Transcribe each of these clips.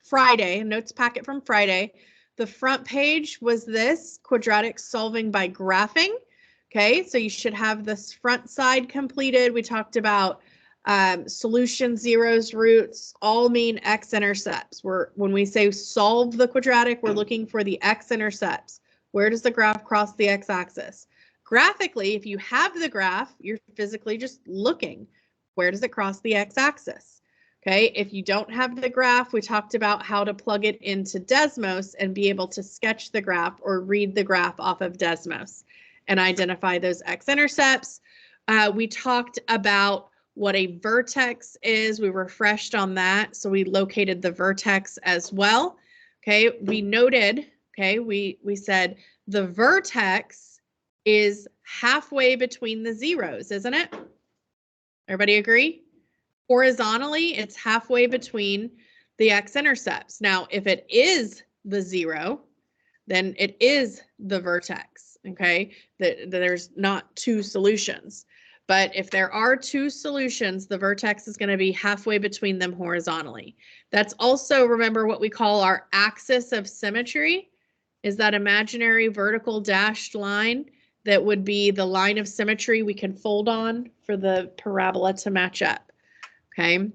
Friday, a notes packet from Friday. The front page was this, quadratic solving by graphing. Okay, so you should have this front side completed. We talked about solution, zeros, roots, all mean x-intercepts. When we say solve the quadratic, we're looking for the x-intercepts. Where does the graph cross the x-axis? Graphically, if you have the graph, you're physically just looking. Where does it cross the x-axis? Okay, if you don't have the graph, we talked about how to plug it into Desmos and be able to sketch the graph or read the graph off of Desmos and identify those x-intercepts. We talked about what a vertex is. We refreshed on that, so we located the vertex as well. Okay, we noted, okay, we said the vertex is halfway between the zeros, isn't it? Everybody agree? Horizontally, it's halfway between the x-intercepts. Now, if it is the zero, then it is the vertex, okay? There's not two solutions. But if there are two solutions, the vertex is going to be halfway between them horizontally. That's also, remember, what we call our axis of symmetry, is that imaginary vertical dashed line that would be the line of symmetry we can fold on for the parabola to match up. Okay,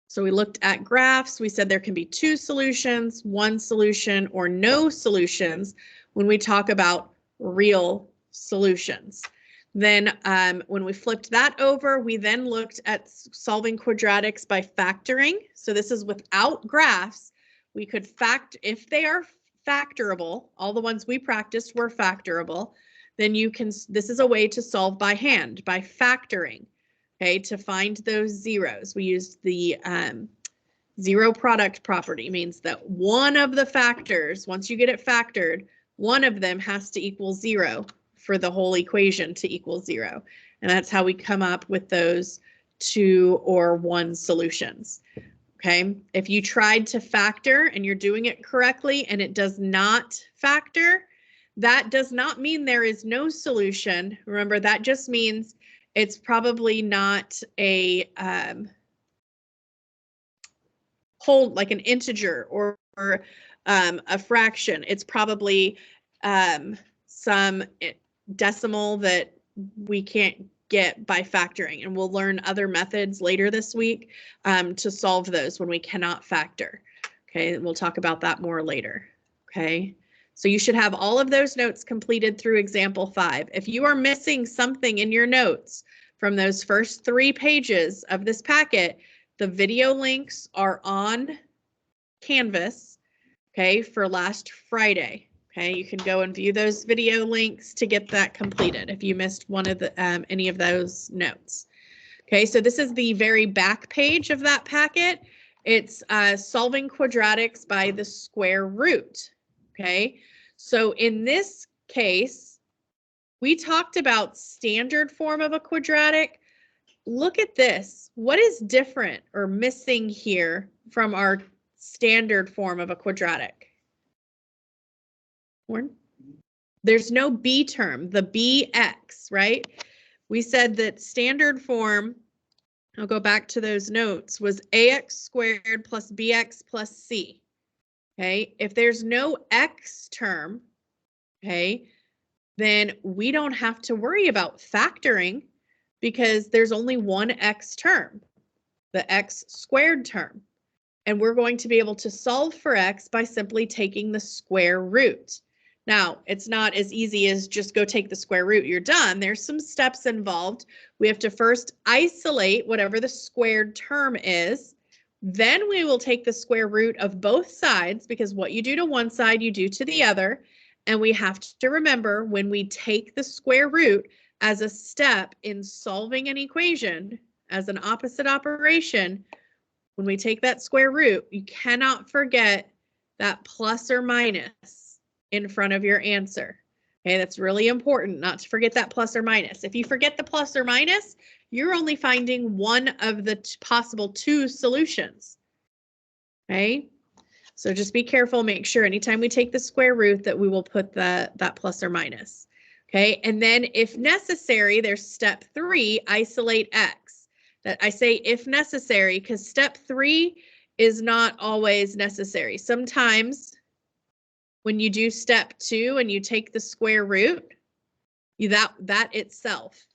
so we looked at graphs. We said there can be two solutions, one solution, or no solutions when we talk about real solutions. Then when we flipped that over, we then looked at solving quadratics by factoring. So this is without graphs. We could if they are factorable, all the ones we practiced were factorable, then you can, this is a way to solve by hand, by factoring. Okay, to find those zeros, we used the zero product property, means that one of the factors, once you get it factored, one of them has to equal zero for the whole equation to equal zero. And that's how we come up with those two or one solutions. Okay, if you tried to factor and you're doing it correctly and it does not factor, that does not mean there is no solution. Remember, that just means it's probably not a whole, like an integer or a fraction. It's probably some decimal that we can't get by factoring. And we'll learn other methods later this week to solve those when we cannot factor. Okay, and we'll talk about that more later. Okay. So you should have all of those notes completed through example 5. If you are missing something in your notes from those first 3 pages of this packet, the video links are on Canvas, okay, for last Friday. Okay, you can go and view those video links to get that completed if you missed one of the any of those notes. Okay, so this is the very back page of that packet. It's solving quadratics by the square root. Okay, so in this case, we talked about standard form of a quadratic. Look at this. What is different or missing here from our standard form of a quadratic? There's no b term, the bx, right? We said that standard form, I'll go back to those notes, was ax squared plus bx plus c. Okay, if there's no x term, okay, then we don't have to worry about factoring because there's only one x term, the x squared term. And we're going to be able to solve for x by simply taking the square root. Now, it's not as easy as just go take the square root, you're done. There's some steps involved. We have to first isolate whatever the squared term is. Then we will take the square root of both sides, because what you do to one side, you do to the other. And we have to remember, when we take the square root as a step in solving an equation, as an opposite operation, when we take that square root, you cannot forget that plus or minus in front of your answer. Okay, that's really important, not to forget that plus or minus. If you forget the plus or minus, you're only finding one of the possible 2 solutions. Okay, so just be careful, make sure anytime we take the square root that we will put that plus or minus. Okay, and then if necessary, there's step 3, isolate x. That I say if necessary because step 3 is not always necessary. Sometimes when you do step 2 and you take the square root, that itself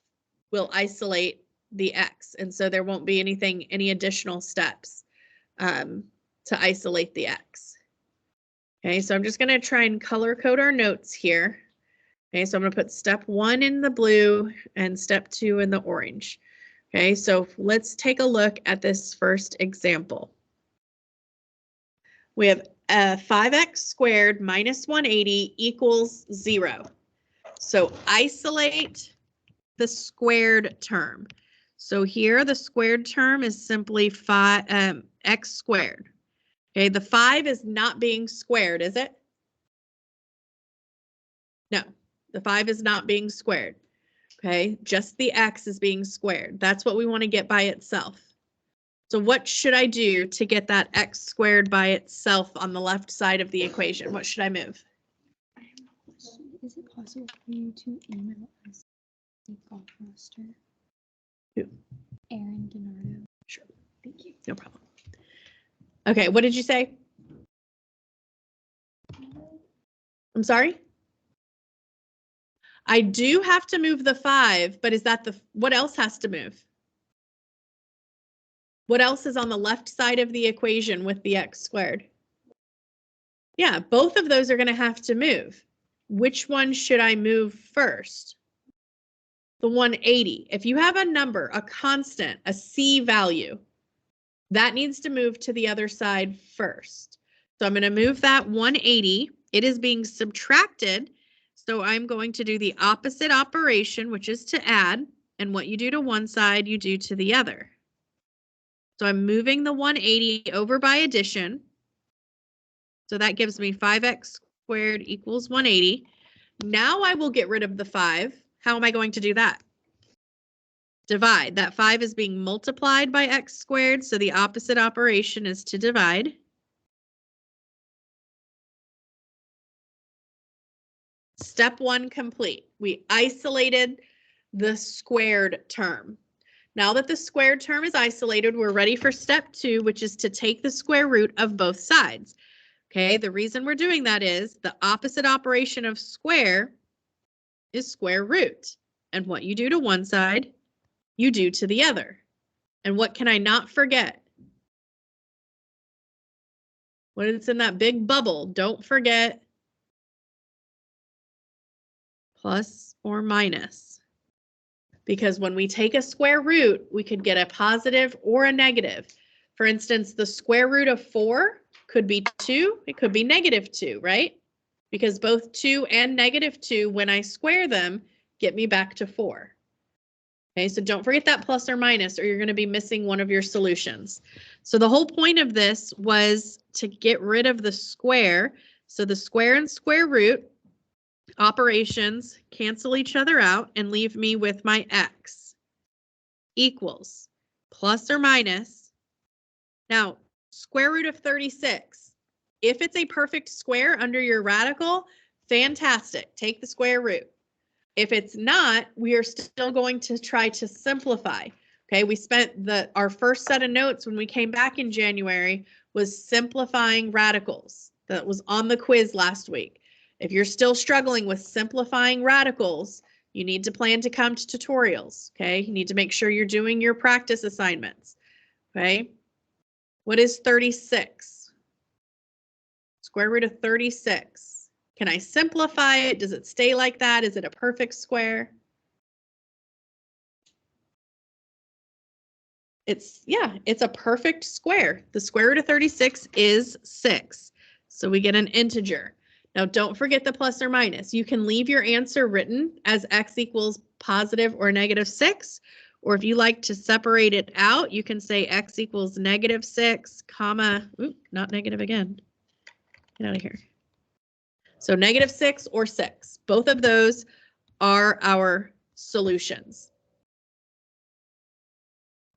will isolate the x. And so there won't be any additional steps to isolate the x. Okay, so I'm just going to try and color code our notes here. Okay, so I'm going to put step 1 in the blue and step 2 in the orange. Okay, so let's take a look at this first example. We have 5x squared minus 180 equals 0. So isolate the squared term. So here the squared term is simply x squared. Okay, the 5 is not being squared, is it? No, the 5 is not being squared. Okay, just the x is being squared. That's what we want to get by itself. So what should I do to get that x squared by itself on the left side of the equation? What should I move? Is it possible for you to email us a golf roster? Who? Aaron DiNardo. Sure. Thank you. No problem. Okay, what did you say? I'm sorry? I do have to move the 5, but is that what else has to move? What else is on the left side of the equation with the x squared? Yeah, both of those are going to have to move. Which one should I move first? The 180. If you have a number, a constant, a C value, that needs to move to the other side first. So I'm going to move that 180. It is being subtracted. So I'm going to do the opposite operation, which is to add. And what you do to one side, you do to the other. So I'm moving the 180 over by addition. So that gives me 5x squared equals 180. Now I will get rid of the 5. How am I going to do that? Divide. That 5 is being multiplied by x squared, so the opposite operation is to divide. Step 1 complete. We isolated the squared term. Now that the squared term is isolated, we're ready for step 2, which is to take the square root of both sides. Okay, the reason we're doing that is the opposite operation of square is square root. And what you do to one side, you do to the other. And what can I not forget? When it's in that big bubble, don't forget plus or minus. Because when we take a square root, we could get a positive or a negative. For instance, the square root of 4 could be 2, it could be negative 2, right? Because both 2 and negative 2, when I square them, get me back to 4. Okay, so don't forget that plus or minus, or you're going to be missing one of your solutions. So the whole point of this was to get rid of the square. So the square and square root operations cancel each other out and leave me with my x equals plus or minus. Now, square root of 36. If it's a perfect square under your radical, fantastic. Take the square root. If it's not, we are still going to try to simplify. Okay, we spent our first set of notes when we came back in January was simplifying radicals. That was on the quiz last week. If you're still struggling with simplifying radicals, you need to plan to come to tutorials. Okay, you need to make sure you're doing your practice assignments. Okay, what is 36? Square root of 36. Can I simplify it? Does it stay like that? Is it a perfect square? It's a perfect square. The square root of 36 is 6. So we get an integer. Now don't forget the plus or minus. You can leave your answer written as x equals positive or negative 6. Or if you like to separate it out, you can say x equals negative 6, comma, not negative again. Get out of here. So negative 6 or 6. Both of those are our solutions.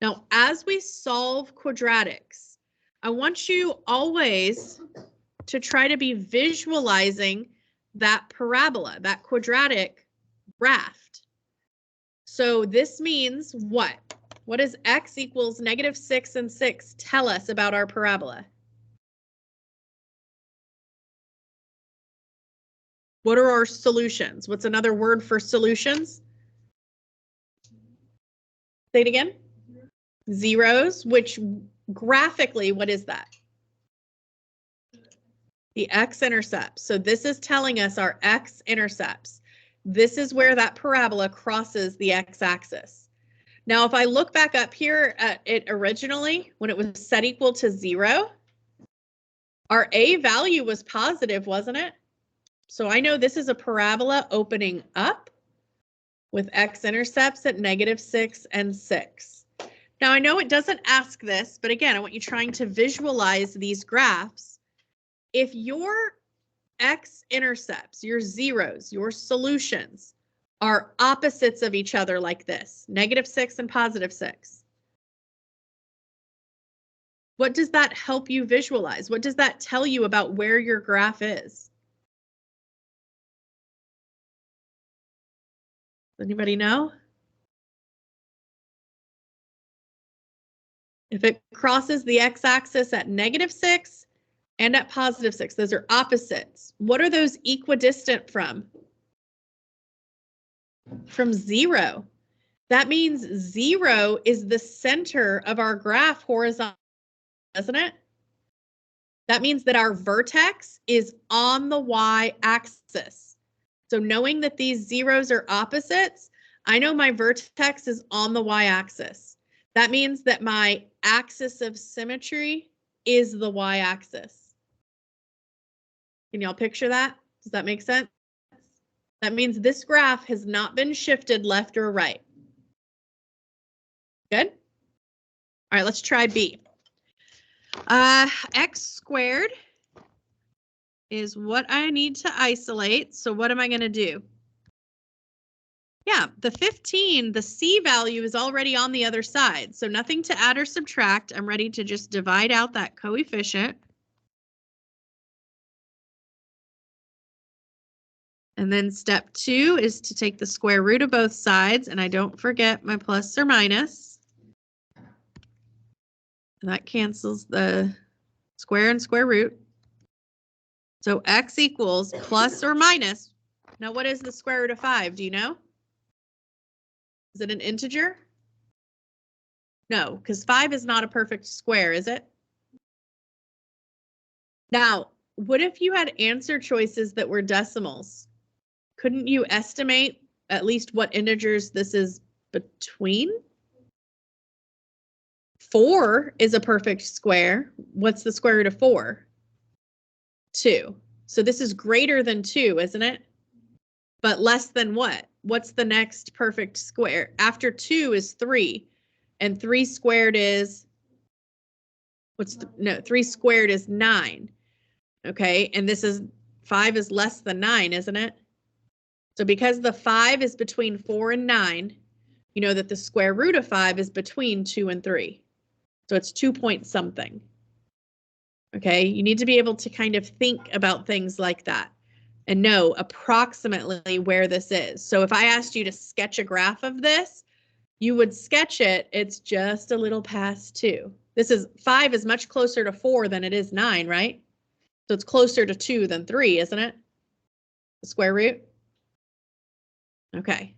Now, as we solve quadratics, I want you always to try to be visualizing that parabola, that quadratic graph. So this means what? What does x equals -6 and 6 tell us about our parabola? What are our solutions? What's another word for solutions? Say it again. Zeros, which graphically, what is that? The x-intercepts. So this is telling us our x-intercepts. This is where that parabola crosses the x-axis. Now, if I look back up here at it originally, when it was set equal to 0, our a value was positive, wasn't it? So I know this is a parabola opening up with x-intercepts at -6 and 6. Now, I know it doesn't ask this, but again, I want you trying to visualize these graphs. If your x-intercepts, your zeros, your solutions are opposites of each other like this, -6 and +6, what does that help you visualize? What does that tell you about where your graph is? Anybody know? If it crosses the x-axis at -6 and at +6, those are opposites. What are those equidistant from? From 0. That means 0 is the center of our graph horizontally, doesn't it? That means that our vertex is on the y-axis. So knowing that these zeros are opposites, I know my vertex is on the y-axis. That means that my axis of symmetry is the y-axis. Can y'all picture that? Does that make sense? That means this graph has not been shifted left or right. Good? All right, let's try B. X squared is what I need to isolate. So what am I going to do? Yeah, the 15, the C value is already on the other side. So nothing to add or subtract. I'm ready to just divide out that coefficient. And then step 2 is to take the square root of both sides. And I don't forget my plus or minus. And that cancels the square and square root. So x equals plus or minus. Now, what is the square root of 5? Do you know? Is it an integer? No, because 5 is not a perfect square, is it? Now, what if you had answer choices that were decimals? Couldn't you estimate at least what integers this is between? 4 is a perfect square. What's the square root of 4? 2. So this is greater than 2, isn't it? But less than what? What's the next perfect square? After 2 is 3. And 3 squared is, 3 squared is 9. Okay, and this is 5 is less than 9, isn't it? So because the 5 is between 4 and 9, you know that the square root of 5 is between 2 and 3. So it's 2 point something. Okay, you need to be able to kind of think about things like that and know approximately where this is. So if I asked you to sketch a graph of this, you would sketch it. It's just a little past 2. This is 5 is much closer to 4 than it is 9, right? So it's closer to 2 than 3, isn't it? The square root. Okay.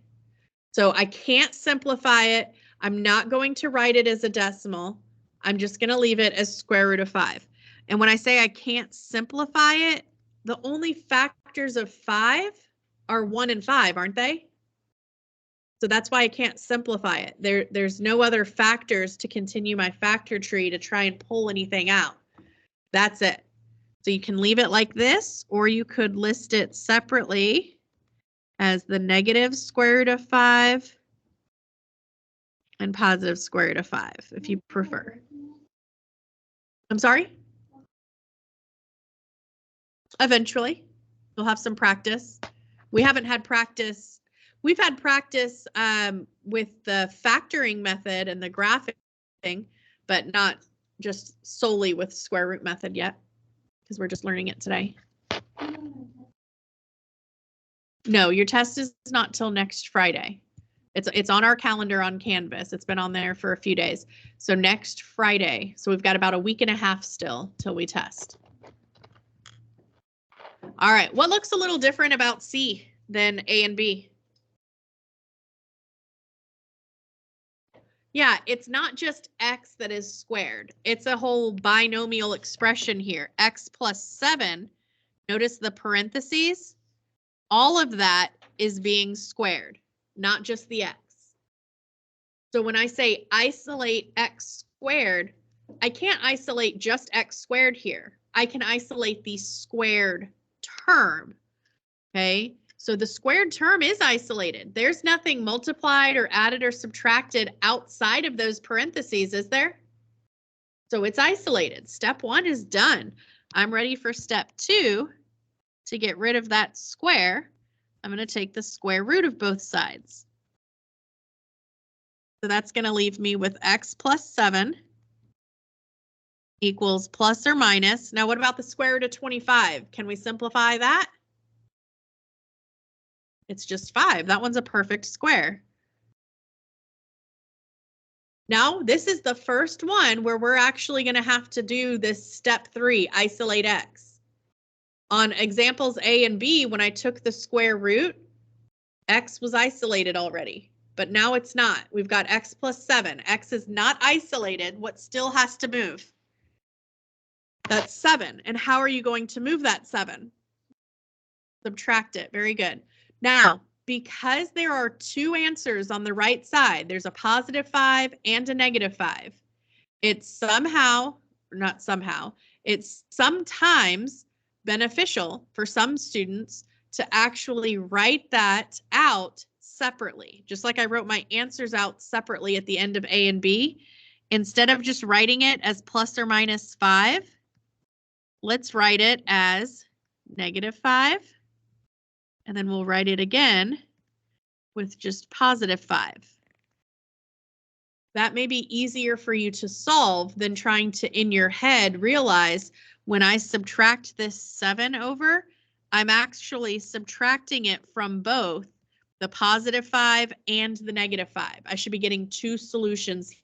So I can't simplify it. I'm not going to write it as a decimal. I'm just going to leave it as square root of 5. And when I say I can't simplify it, the only factors of 5 are 1 and 5, aren't they? So that's why I can't simplify it. There's no other factors to continue my factor tree to try and pull anything out. That's it. So you can leave it like this, or you could list it separately as the negative square root of 5 and positive square root of 5, if you prefer. I'm sorry? Eventually, you'll have some practice. We haven't had practice. We've had practice with the factoring method and the graphing, but not just solely with square root method yet, because we're just learning it today. No, your test is not till next Friday. It's on our calendar on Canvas. It's been on there for a few days. So next Friday. So we've got about a week and a half still till we test. All right, what looks a little different about C than A and B? Yeah, it's not just x that is squared. It's a whole binomial expression here. X plus 7, notice the parentheses. All of that is being squared, not just the x. So when I say isolate x squared, I can't isolate just x squared here. I can isolate the squared term, okay? So the squared term is isolated. There's nothing multiplied or added or subtracted outside of those parentheses, is there? So it's isolated. Step 1 is done. I'm ready for step 2 to get rid of that square. I'm going to take the square root of both sides. So that's going to leave me with x plus 7 equals plus or minus. Now what about the square root of 25? Can we simplify that? It's just 5. That one's a perfect square. Now, this is the first one where we're actually going to have to do this step 3, isolate x. On examples A and B, when I took the square root, x was isolated already, but now it's not. We've got x plus 7. X is not isolated. What still has to move? That's 7. And how are you going to move that 7? Subtract it. Very good. Now, because there are 2 answers on the right side, there's a positive 5 and a negative 5. It's it's sometimes beneficial for some students to actually write that out separately. Just like I wrote my answers out separately at the end of A and B, instead of just writing it as plus or minus 5, let's write it as negative 5. And then we'll write it again with just positive 5. That may be easier for you to solve than trying to, in your head, realize when I subtract this 7 over, I'm actually subtracting it from both the positive 5 and the negative 5. I should be getting 2 solutions.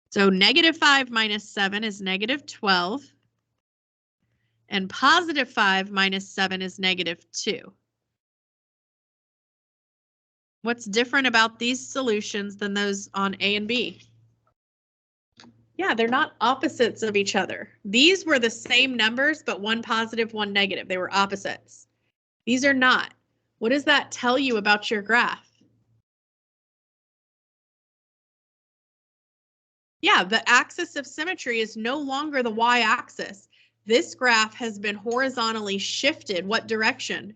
So negative 5 minus 7 is negative 12. And positive 5 minus 7 is negative 2. What's different about these solutions than those on A and B? Yeah, they're not opposites of each other. These were the same numbers, but one positive, one negative. They were opposites. These are not. What does that tell you about your graph? Yeah, the axis of symmetry is no longer the y-axis. This graph has been horizontally shifted. What direction?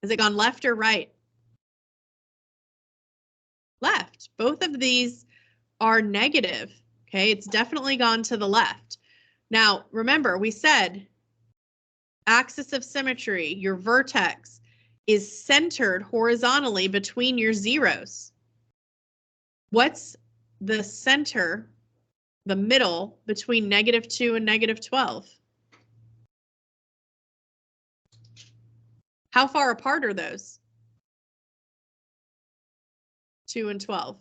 Has it gone left or right? Left. Both of these are negative. Okay, it's definitely gone to the left. Now, remember, we said axis of symmetry, your vertex, is centered horizontally between your zeros. What's the center, the middle, between negative 2 and negative 12? How far apart are those? 2 and 12.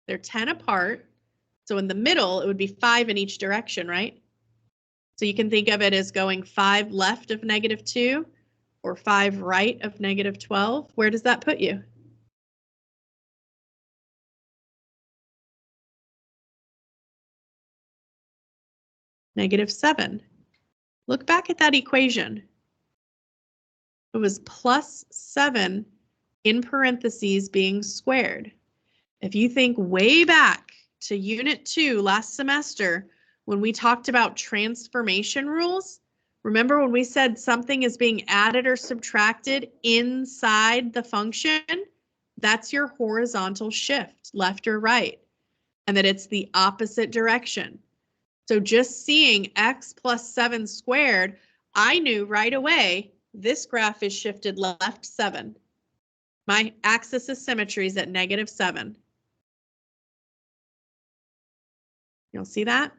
They're 10 apart. So in the middle, it would be 5 in each direction, right? So you can think of it as going 5 left of negative 2 or 5 right of negative 12. Where does that put you? Negative 7. Look back at that equation. It was plus 7 in parentheses being squared. If you think way back to Unit 2 last semester, when we talked about transformation rules, remember when we said something is being added or subtracted inside the function? That's your horizontal shift, left or right, and that it's the opposite direction. So just seeing x plus 7 squared, I knew right away this graph is shifted left 7. My axis of symmetry is at negative 7. You'll see that?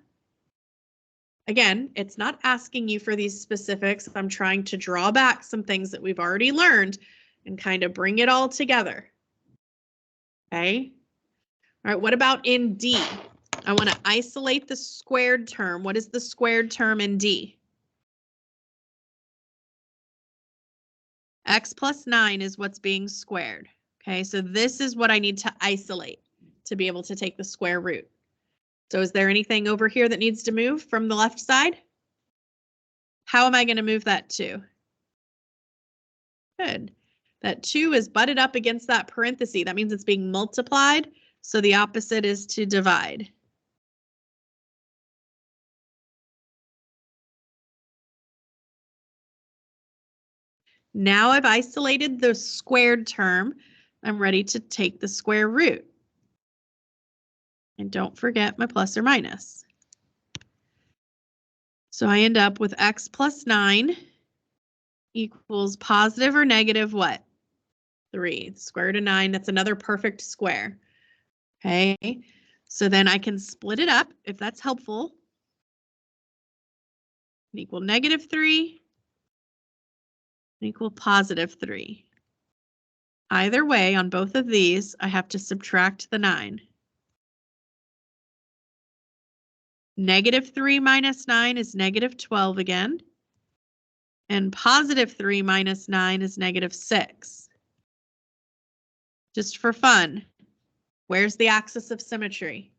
again, it's not asking you for these specifics. I'm trying to draw back some things that we've already learned and kind of bring it all together. Okay. All right, what about in D? I want to isolate the squared term. What is the squared term in D? X plus 9 is what's being squared. Okay, so this is what I need to isolate to be able to take the square root. So is there anything over here that needs to move from the left side? How am I going to move that 2? Good. That 2 is butted up against that parenthesis. That means it's being multiplied. So the opposite is to divide. Now I've isolated the squared term. I'm ready to take the square root. And don't forget my plus or minus. So I end up with x plus 9 equals positive or negative what? 3. The square root of 9, that's another perfect square. Okay, so then I can split it up if that's helpful. Equal negative 3 equal positive 3. Either way, on both of these, I have to subtract the 9. Negative 3 minus 9 is negative 12 again. And positive 3 minus 9 is negative 6. Just for fun, where's the axis of symmetry?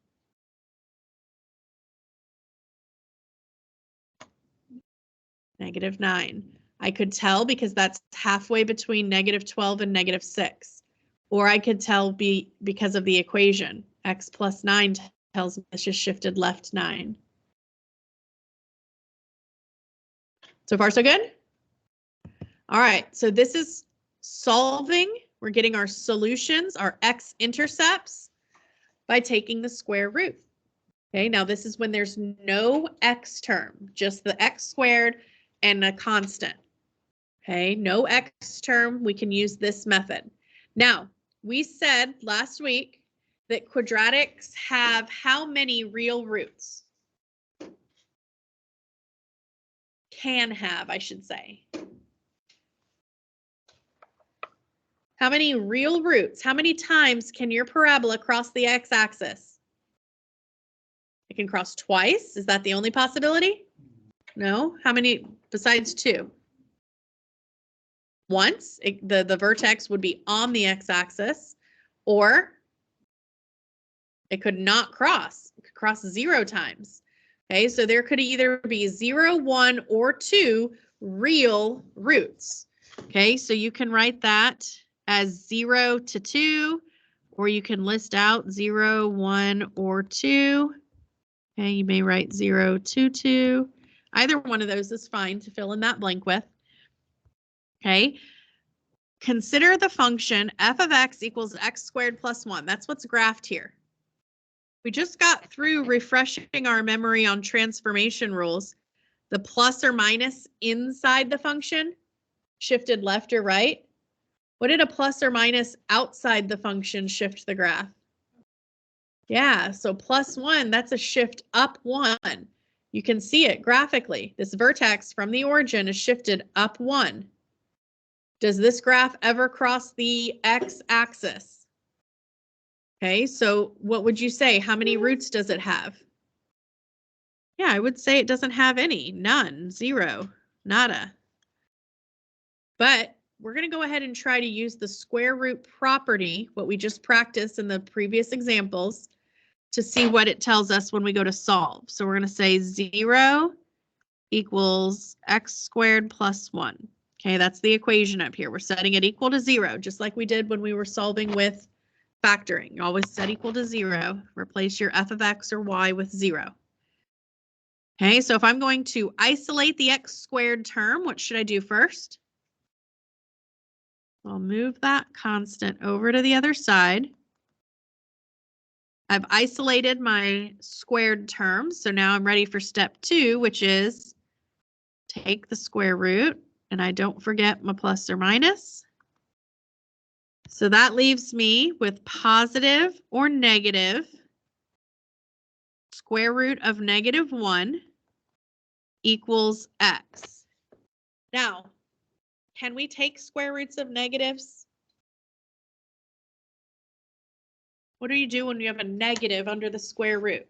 Negative 9. I could tell because that's halfway between negative 12 and negative 6. Or I could tell because of the equation. X plus 9 tells me it's just shifted left 9. So far, so good? All right, so this is solving. We're getting our solutions, our x-intercepts, by taking the square root. Okay, now this is when there's no x term, just the x squared and a constant. Okay, no x term, we can use this method. Now, we said last week that quadratics have how many real roots? Can have, I should say. How many real roots? How many times can your parabola cross the x-axis? It can cross twice. Is that the only possibility? No. How many besides 2? Once. The vertex would be on the x-axis, or it could not cross. It could cross 0 times. Okay, so there could either be 0, 1, or 2 real roots. Okay, so you can write that as 0 to 2, or you can list out 0, 1, or 2. Okay, you may write 0, 2, 2. Either one of those is fine to fill in that blank with. Okay, consider the function f of x equals x squared plus 1. That's what's graphed here. We just got through refreshing our memory on transformation rules. The plus or minus inside the function shifted left or right. What did a plus or minus outside the function shift the graph? Yeah, so plus 1, that's a shift up 1. You can see it graphically. This vertex from the origin is shifted up 1. Does this graph ever cross the x-axis? Okay, so what would you say? How many roots does it have? Yeah, I would say it doesn't have any. None. 0. Nada. But we're going to go ahead and try to use the square root property, what we just practiced in the previous examples, to see what it tells us when we go to solve. So we're going to say 0 equals x squared plus 1. Okay, that's the equation up here. We're setting it equal to 0, just like we did when we were solving with factoring. You always set equal to 0. Replace your f of x or y with 0. Okay, so if I'm going to isolate the x squared term, what should I do first? I'll move that constant over to the other side. I've isolated my squared term, so now I'm ready for step 2, which is take the square root, and I don't forget my plus or minus. So that leaves me with positive or negative square root of negative 1 equals x. Now, can we take square roots of negatives? What do you do when you have a negative under the square root?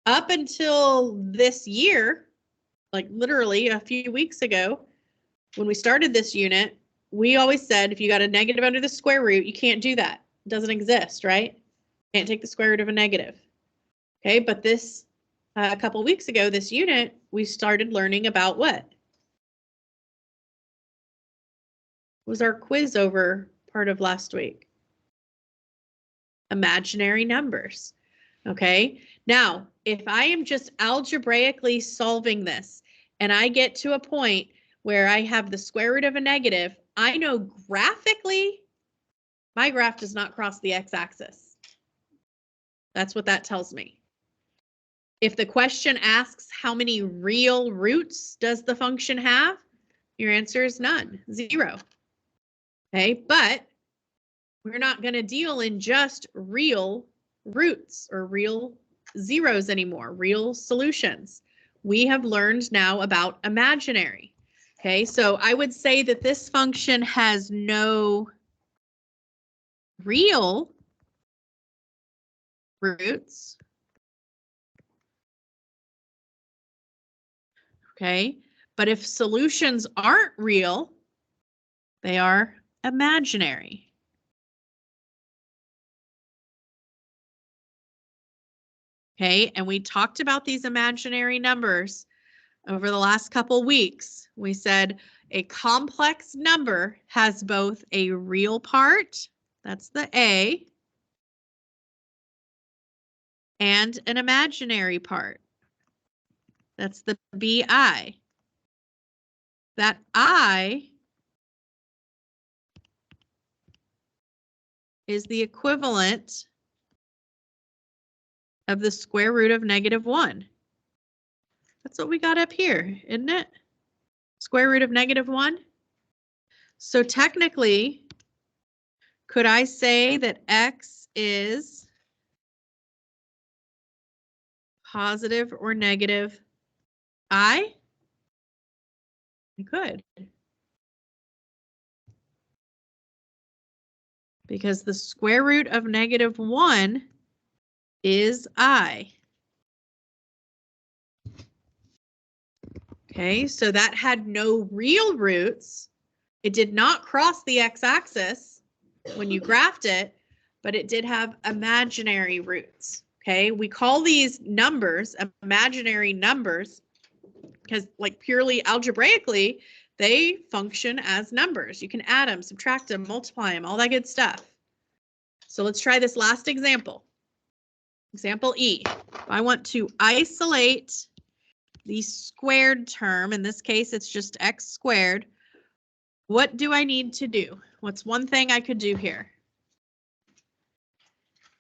Up until this year, like literally a few weeks ago, when we started this unit, we always said if you got a negative under the square root, you can't do that. It doesn't exist, right? Can't take the square root of a negative. Okay, but this, a couple weeks ago, this unit, we started learning about what? Was our quiz over part of last week? Imaginary numbers. Okay, now if I am just algebraically solving this and I get to a point where I have the square root of a negative, I know graphically my graph does not cross the x-axis. That's what that tells me. If the question asks how many real roots does the function have, your answer is none, 0. Okay, but we're not going to deal in just real roots or real zeros anymore, real solutions. We have learned now about imaginary. Okay, so I would say that this function has no real roots. Okay, but if solutions aren't real, they are imaginary. Okay, and we talked about these imaginary numbers over the last couple weeks. We said a complex number has both a real part, that's the A, and an imaginary part. That's the BI. That I is the equivalent of the square root of -1. That's what we got up here, isn't it? Square root of -1. So technically, could I say that x is positive or negative I? I could. Because the square root of -1 is I. Okay, so that had no real roots. It did not cross the x-axis when you graphed it, but it did have imaginary roots. Okay, we call these numbers imaginary numbers because, like, purely algebraically, they function as numbers. You can add them, subtract them, multiply them, all that good stuff. So let's try this last example. Example E. If I want to isolate the squared term, in this case, it's just x squared, what do I need to do? What's one thing I could do here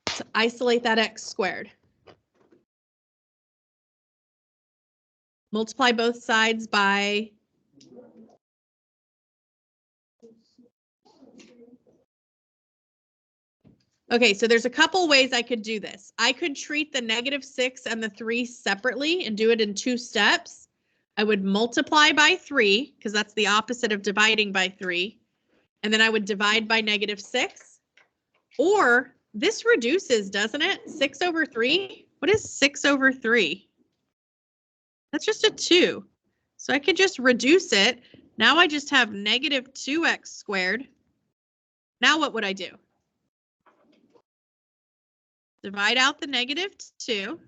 to isolate that x squared? Multiply both sides by okay, so there's a couple ways I could do this. I could treat the -6 and the 3 separately and do it in 2 steps. I would multiply by 3, because that's the opposite of dividing by 3. And then I would divide by -6. Or this reduces, doesn't it? 6 over 3? What is 6 over 3? That's just a 2. So I could just reduce it. Now I just have -2x squared. Now what would I do? Divide out the -2.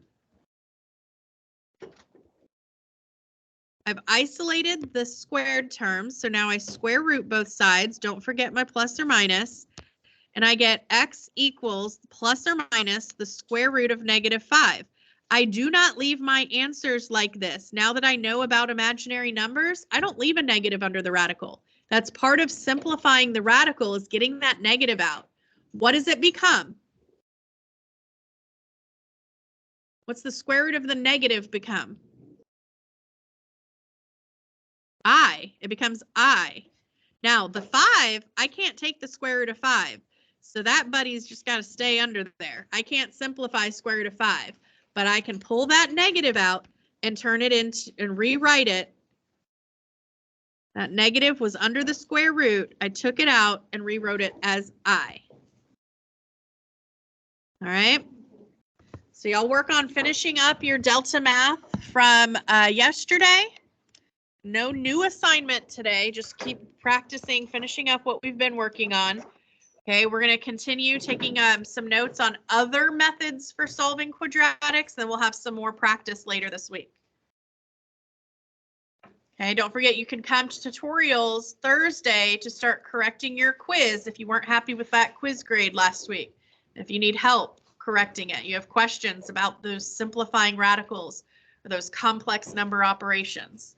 I've isolated the squared terms, so now I square root both sides. Don't forget my plus or minus. And I get x equals plus or minus the square root of -5. I do not leave my answers like this. Now that I know about imaginary numbers, I don't leave a negative under the radical. That's part of simplifying the radical, is getting that negative out. What does it become? What's the square root of the negative become? I. It becomes I. Now, the 5, I can't take the square root of 5. So that buddy's just got to stay under there. I can't simplify square root of 5. but I can pull that negative out and turn it into and rewrite it. That negative was under the square root. I took it out and rewrote it as I. All right. So y'all work on finishing up your delta math from yesterday. No new assignment today. Just keep practicing, finishing up what we've been working on. Okay, we're going to continue taking some notes on other methods for solving quadratics. Then we'll have some more practice later this week. Okay, don't forget you can come to tutorials Thursday to start correcting your quiz if you weren't happy with that quiz grade last week. If you need help correcting it, you have questions about those simplifying radicals or those complex number operations.